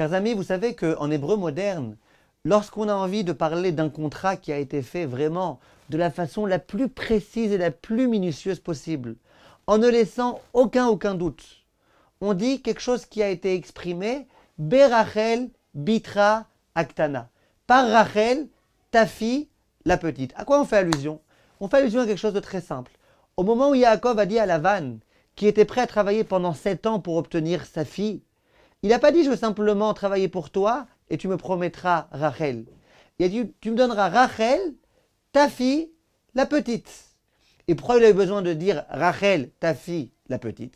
Chers amis, vous savez qu'en hébreu moderne, lorsqu'on a envie de parler d'un contrat qui a été fait vraiment de la façon la plus précise et la plus minutieuse possible, en ne laissant aucun doute, on dit quelque chose qui a été exprimé Berachel Bitra Aktana. Par Rachel, ta fille, la petite. À quoi on fait allusion? On fait allusion à quelque chose de très simple. Au moment où Yaakov a dit à Lavan, qui était prêt à travailler pendant 7 ans pour obtenir sa fille, il n'a pas dit « je veux simplement travailler pour toi et tu me promettras Rachel ». Il a dit « tu me donneras Rachel, ta fille, la petite ». Et pourquoi il a eu besoin de dire « Rachel, ta fille, la petite » ?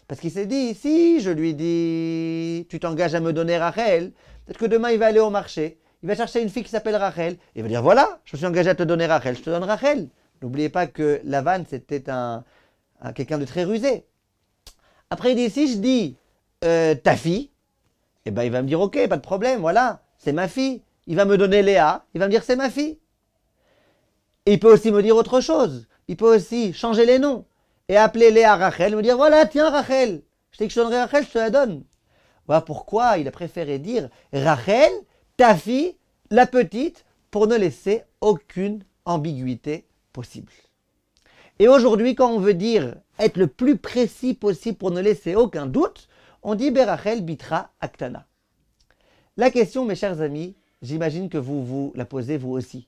Parce qu'il s'est dit, si je lui dis, tu t'engages à me donner Rachel, peut-être que demain il va aller au marché, il va chercher une fille qui s'appelle Rachel, et il va dire, voilà, je me suis engagé à te donner Rachel, je te donne Rachel. N'oubliez pas que Lavan, c'était quelqu'un de très rusé. Après, il dit, si je dis ta fille, eh ben, il va me dire, ok, pas de problème, voilà, c'est ma fille. Il va me donner Léa, il va me dire, c'est ma fille. Et il peut aussi me dire autre chose, il peut aussi changer les noms. Et appeler Léa Rachel, me dire voilà, tiens Rachel, je t'ai dit que je te donnerai Rachel, je te la donne. Voilà pourquoi il a préféré dire Rachel, ta fille, la petite, pour ne laisser aucune ambiguïté possible. Et aujourd'hui, quand on veut dire être le plus précis possible pour ne laisser aucun doute, on dit Berachel Bitra Aktana. La question, mes chers amis, j'imagine que vous vous la posez vous aussi.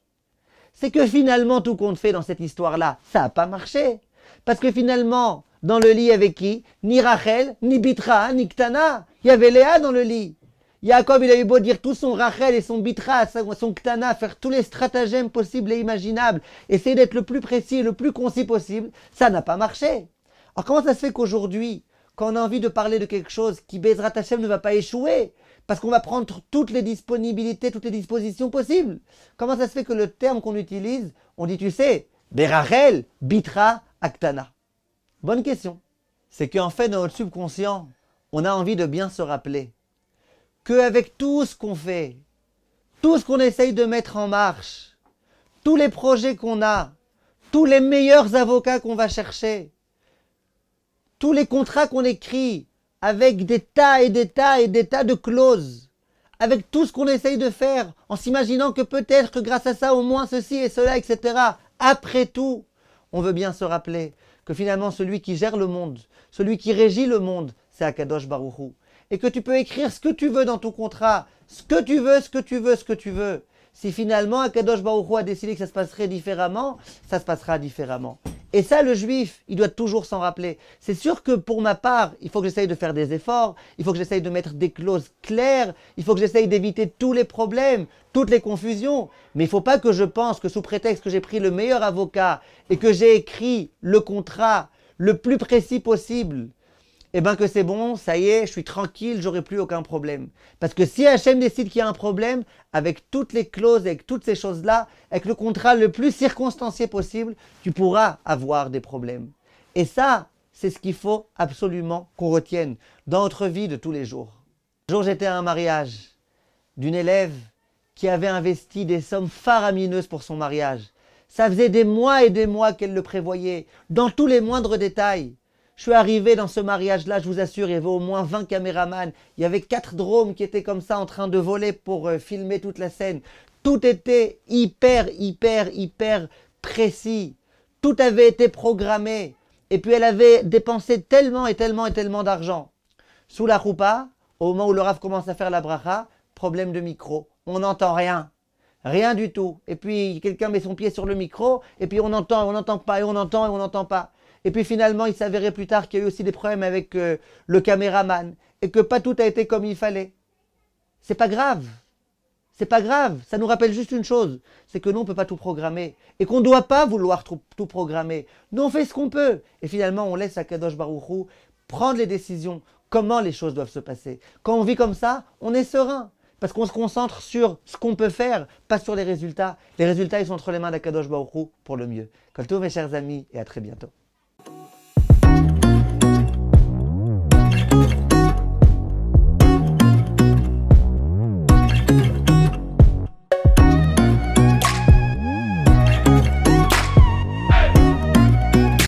C'est que finalement, tout compte fait dans cette histoire-là, ça n'a pas marché. Parce que finalement, dans le lit, il y avait qui? Ni Rachel, ni Bitra, ni Ktana. Il y avait Léa dans le lit. Yaakov, il a eu beau dire tout son Rachel et son Bitra, son Ktana, faire tous les stratagèmes possibles et imaginables, essayer d'être le plus précis et le plus concis possible, ça n'a pas marché. Alors comment ça se fait qu'aujourd'hui, quand on a envie de parler de quelque chose qui Bezrat Hashem ne va pas échouer, parce qu'on va prendre toutes les disponibilités, toutes les dispositions possibles, comment ça se fait que le terme qu'on utilise, on dit, tu sais, Berachel, Bitra, Aktana. Bonne question. C'est qu'en fait, dans notre subconscient, on a envie de bien se rappeler qu'avec tout ce qu'on fait, tout ce qu'on essaye de mettre en marche, tous les projets qu'on a, tous les meilleurs avocats qu'on va chercher, tous les contrats qu'on écrit avec des tas et des tas et des tas de clauses, avec tout ce qu'on essaye de faire, en s'imaginant que peut-être que grâce à ça, au moins ceci et cela, etc. Après tout, on veut bien se rappeler que finalement celui qui gère le monde, celui qui régit le monde, c'est Akadosh Baruch Hu. Et que tu peux écrire ce que tu veux dans ton contrat, ce que tu veux, ce que tu veux, ce que tu veux. Si finalement Akadosh Baruch Hu a décidé que ça se passerait différemment, ça se passera différemment. Et ça, le juif, il doit toujours s'en rappeler. C'est sûr que pour ma part, il faut que j'essaye de faire des efforts, il faut que j'essaye de mettre des clauses claires, il faut que j'essaye d'éviter tous les problèmes, toutes les confusions. Mais il ne faut pas que je pense que sous prétexte que j'ai pris le meilleur avocat et que j'ai écrit le contrat le plus précis possible, eh bien que c'est bon, ça y est, je suis tranquille, j'aurai plus aucun problème. Parce que si Hachem décide qu'il y a un problème, avec toutes les clauses, avec toutes ces choses-là, avec le contrat le plus circonstancié possible, tu pourras avoir des problèmes. Et ça, c'est ce qu'il faut absolument qu'on retienne dans notre vie de tous les jours. Un jour, j'étais à un mariage d'une élève qui avait investi des sommes faramineuses pour son mariage. Ça faisait des mois et des mois qu'elle le prévoyait, dans tous les moindres détails. Je suis arrivé dans ce mariage-là, je vous assure, il y avait au moins 20 caméramans. Il y avait 4 drones qui étaient comme ça en train de voler pour filmer toute la scène. Tout était hyper précis. Tout avait été programmé. Et puis elle avait dépensé tellement d'argent. Sous la roupa, au moment où le Rav commence à faire la bracha, problème de micro. On n'entend rien. Rien du tout. Et puis quelqu'un met son pied sur le micro, et puis on n'entend pas, et on entend et on n'entend pas. Et puis finalement, il s'avérait plus tard qu'il y a eu aussi des problèmes avec le caméraman et que pas tout a été comme il fallait. C'est pas grave. C'est pas grave. Ça nous rappelle juste une chose, c'est que nous, on ne peut pas tout programmer et qu'on ne doit pas vouloir tout programmer. Nous, on fait ce qu'on peut. Et finalement, on laisse Akadosh Baruch Hu prendre les décisions, comment les choses doivent se passer. Quand on vit comme ça, on est serein. Parce qu'on se concentre sur ce qu'on peut faire, pas sur les résultats. Les résultats, ils sont entre les mains d'Akadosh Baruch Hu pour le mieux. Kol tov, mes chers amis, et à très bientôt.